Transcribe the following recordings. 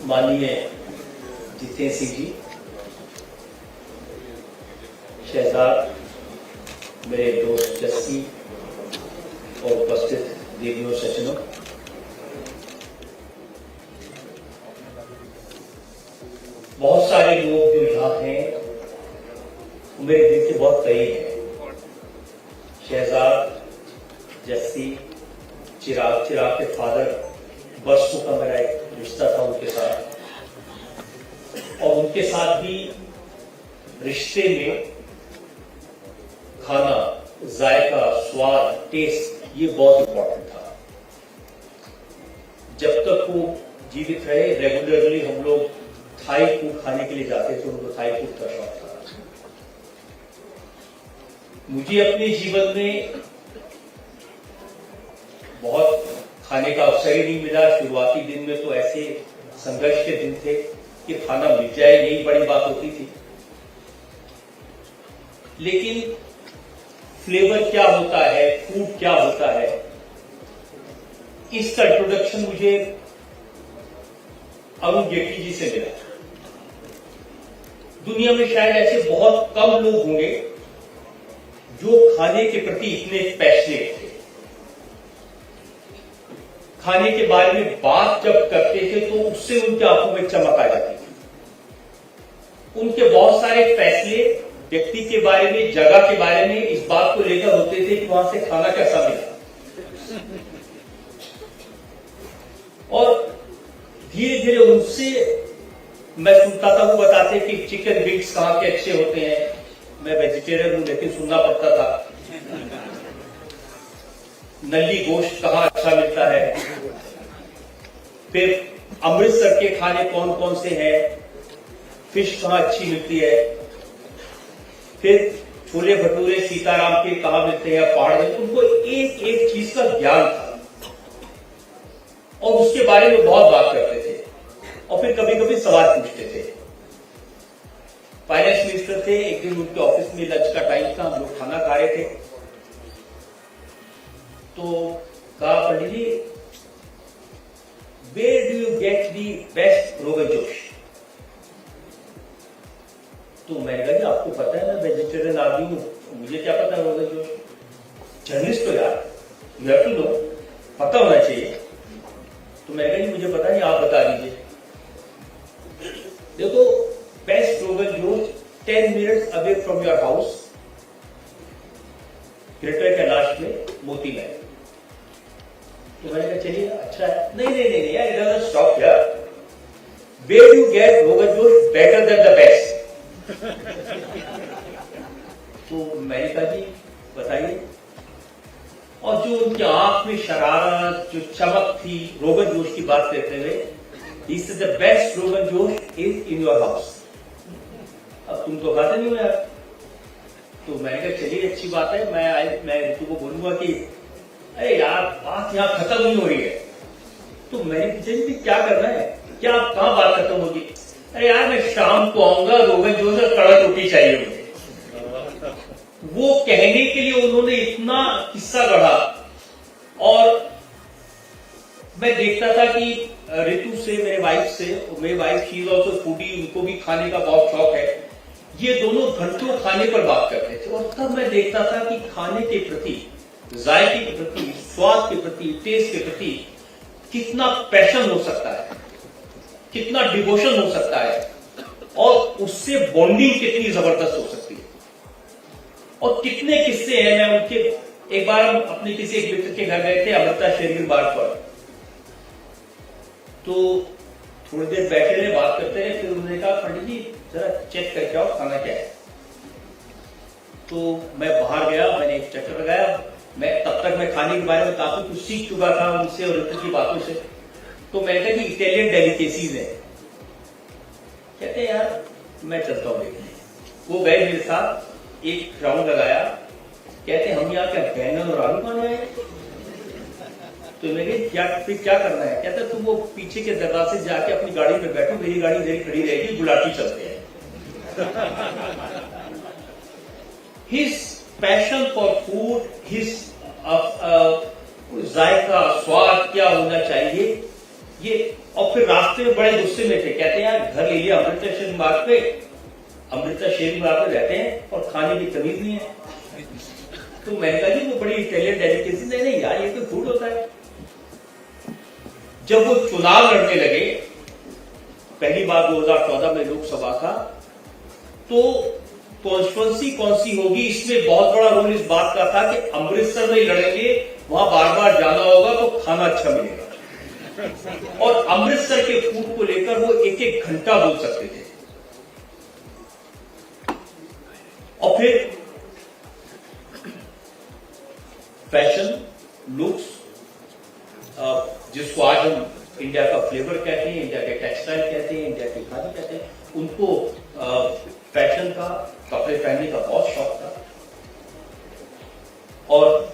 माननीय जितेंद्र सिंह जी, शहजाद, मेरे दोस्त जस्सी और उपस्थित देवियों सज्जनों, बहुत सारे लोग जो यहाँ हैं मेरे दिल के बहुत करीब हैं। शहजाद, जस्सी, चिराग के फादर, बरसों का मेरा एक रिश्ता था उनके साथ, और उनके साथ भी रिश्ते में खाना, जायका, स्वाद, टेस्ट ये बहुत इंपॉर्टेंट था। जब तक वो जीवित रहे रेगुलरली हम लोग थाई फूड खाने के लिए जाते थे, उनको थाई फूड का शौक था। मुझे अपने जीवन में बहुत खाने का अवसर ही नहीं मिला। शुरुआती दिन में तो ऐसे संघर्ष के दिन थे कि खाना मिल जाए यही बड़ी बात होती थी, लेकिन फ्लेवर क्या होता है, फूड क्या होता है, इसका इंट्रोडक्शन मुझे अरुण जेटली जी से मिला। दुनिया में शायद ऐसे बहुत कम लोग होंगे जो खाने के प्रति इतने पैशनेट थे। खाने के बारे में बात जब करते थे तो उससे उनकी आंखों में चमक आ जाती थी। उनके बहुत सारे फैसले व्यक्ति के बारे में, जगह के बारे में इस बात को लेकर होते थे कि वहां से खाना कैसा मिला, और धीरे धीरे उनसे मैं सुनता था, वो बताते कि चिकन विंग्स कहाँ के अच्छे होते हैं। मैं वेजिटेरियन हूं लेकिन सुनना पड़ता था। नली गोश्त कहाँ अच्छा मिलता है, फिर अमृतसर के खाने कौन कौन से हैं, फिश कहाँ अच्छी मिलती है, फिर छोले भटूरे सीताराम के कहाँ मिलते हैं पहाड़ में। उनको एक एक चीज का ज्ञान था और उसके बारे में बहुत बात करते थे, और फिर कभी कभी सवाल पूछते थे। फाइनेंस मिनिस्टर थे, एक दिन उनके ऑफिस में लंच का टाइम था, हम लोग खाना खा रहे थे, तो कहा, Pandit ji, where do you get the best rogan josh? तो मैंने कहा, आपको पता है ना, वेजिटेरियन आदमी हूं, मुझे क्या पता रोगन जोश? जर्नलिस्ट हो यार, यू हैव टू नो, पता होना चाहिए। तो मैंने कहा, मुझे पता नहीं, आप बता दीजिए। देखो, बेस्ट रोगन जोश 10 minutes away from your house, greater Kailash में, मोती महल। तो मैंने कहा, चलिए अच्छा है। नहीं यार, it doesn't stop here. Where do get rogan josh better than the best? तो मैंने कहा, जी बताइए। और जो उनकी आंख में शरारत, जो चमक थी रोगन जोश की बात करते हुए, this is the best rogan जोश इज इन योर हाउस। अब तुम तो खाते नहीं हो यार। तो मैंने कहा, चलिए अच्छी बात है, मैं ऋतु को बोलूंगा कि अरे यार, बात यहां खत्म नहीं हो रही है। तो मैंने पूछा, क्या करना है, क्या कहां बात खत्म होगी? अरे यार, मैं शाम को आऊंगा, रोगन जोश और कड़ा रोटी चाहिए मुझे। वो कहने के लिए उन्होंने इतना किस्सा गढ़ा, और मैं देखता था कि ऋतु से, मेरी wife she is also foodie, उनको भी खाने का बहुत शौक है। ये दोनों घंटों खाने पर बात करते थे, और तब मैं देखता था कि खाने के प्रति, जायके के प्रति, स्वाद के प्रति, टेस्ट के प्रति कितना पैशन हो सकता है, कितना डिवोशन हो सकता है, और उससे बॉन्डिंग कितनी जबरदस्त हो सकती है। और कितने किस्से हैं। मैं उनके, एक बार हम अपने किसी एक मित्र के घर गए थे, अमृता शेरगिल बाग पर, तो थोड़ी देर बैठे रहे, बात करते रहे, फिर उन्होंने कहा, पंडित जी जरा चेक करके आओ खाना क्या है। तो मैं बाहर गया, मैंने एक चक्कर लगाया। तब तक मैं खाने के बारे में काफी कुछ सीख चुका था उनसे और ऋतु की बातों से। तो मैंने कहा कि इटालियन डेलिकेसीज है। कहते यार, मैं चलता हूं देखने। वो गए मेरे साथ, एक राउंड लगाया। कहते, हम यहाँ क्या बैंगन और आलू खाने आए? तो मैंने क्या करना है? कहता, तुम वो पीछे के दरवाजे से जाके अपनी गाड़ी में बैठो, मेरी गाड़ी इधर खड़ी रहेगी, गुलाटी चलते हैं। His passion for food, his जायका, स्वाद क्या होना चाहिए, ये और फिर रास्ते में बड़े गुस्से में थे, कहते हैं यार घर ले लिया अमृतसर शेर मार्ग पे, अमृतसर शेर मार्ग पे रहते हैं और खाने की तमीज नहीं है। तो मैंने कहा जी वो बड़ी इटालियन डेलिकेसी, नहीं यार ये तो फूड होता है। जब वो चुनाव लड़ने लगे पहली बार 2014 में लोकसभा का, तो कॉन्स्टिट्यूंसी कौन सी होगी इसमें बहुत बड़ा रोल इस बात का था कि अमृतसर में ही लड़ेंगे, वहां बार बार जाना होगा तो खाना अच्छा मिलेगा। और अमृतसर के फूड को लेकर वो एक एक घंटा बोल सकते थे। और फिर फैशन, लुक्स, जिसको आज हम इंडिया का फ्लेवर कहते हैं, इंडिया के टेक्सटाइल कहते हैं, इंडिया की खादी कहते हैं, उनको फैशन का, कपड़े पहनने का बहुत शौक था और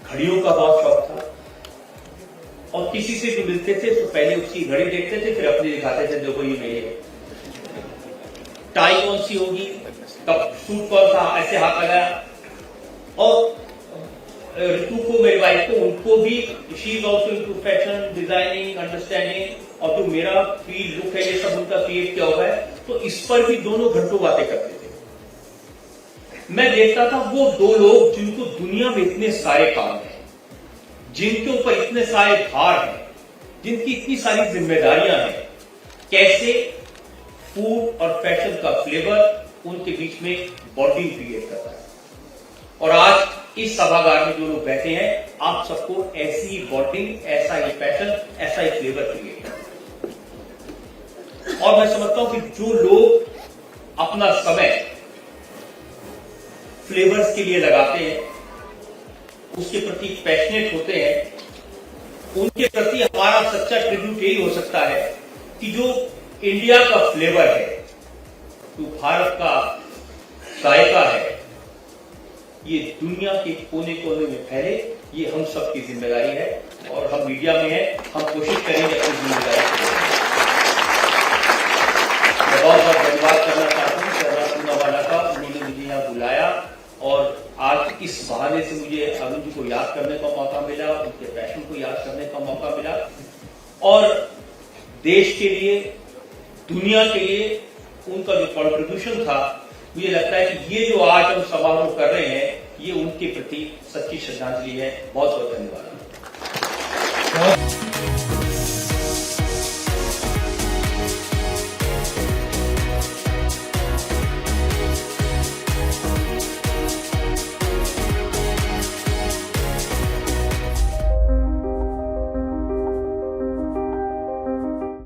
घड़ियों का बहुत शौक था। और किसी से भी मिलते थे तो पहले उसकी घड़ी देखते थे, फिर अपनी दिखाते थे, देखो ये मेरी है। टाई कौन सी होगी, कब सूट कौन सा, ऐसे हाथ लगाया। और ऋतु को, मेरी वाइफ को, उनको भी she is also into fashion, designing, understanding, और जो मेरा फील लुक है ये सब उनका क्रिएट किया हुआ है। तो इस पर भी दोनों घंटों बातें करते थे। मैं देखता था वो दो लोग जिनको दुनिया में इतने सारे काम हैं, जिनके ऊपर इतने सारे भार हैं, जिनकी इतनी सारी जिम्मेदारियां हैं, कैसे फूड और फैशन का फ्लेवर उनके बीच में बॉन्डिंग क्रिएट करता है। और आज इस सभागार में जो लोग बैठे हैं, आप सबको ऐसी बॉन्डिंग, ऐसा ही फैशन, ऐसा ही फ्लेवर क्रिएट करता है। और मैं समझता हूं कि जो लोग अपना समय फ्लेवर्स के लिए लगाते हैं, उसके प्रति पैशनेट होते हैं, उनके प्रति हमारा सच्चा ट्रिब्यूट यही हो सकता है कि जो इंडिया का फ्लेवर है, जो भारत का जायका है, ये दुनिया के कोने कोने में फैले, ये हम सबकी जिम्मेदारी है। और हम मीडिया में हैं, हम कोशिश करेंगे अपनी जिम्मेदारी को। मैं बहुत बहुत धन्यवाद करना चाहता हूँ शहनाज पूनावाला का, उन्होंने मुझे यहाँ बुलाया और आज इस बहाने से मुझे अरुण जी को याद करने का मौका मिला, उनके पैशन को याद करने का मौका मिला और देश के लिए, दुनिया के लिए उनका जो कॉन्ट्रीब्यूशन था, मुझे लगता है कि ये जो आज हम समारोह कर रहे हैं, ये उनके प्रति सच्ची श्रद्धांजलि है। बहुत बहुत धन्यवाद।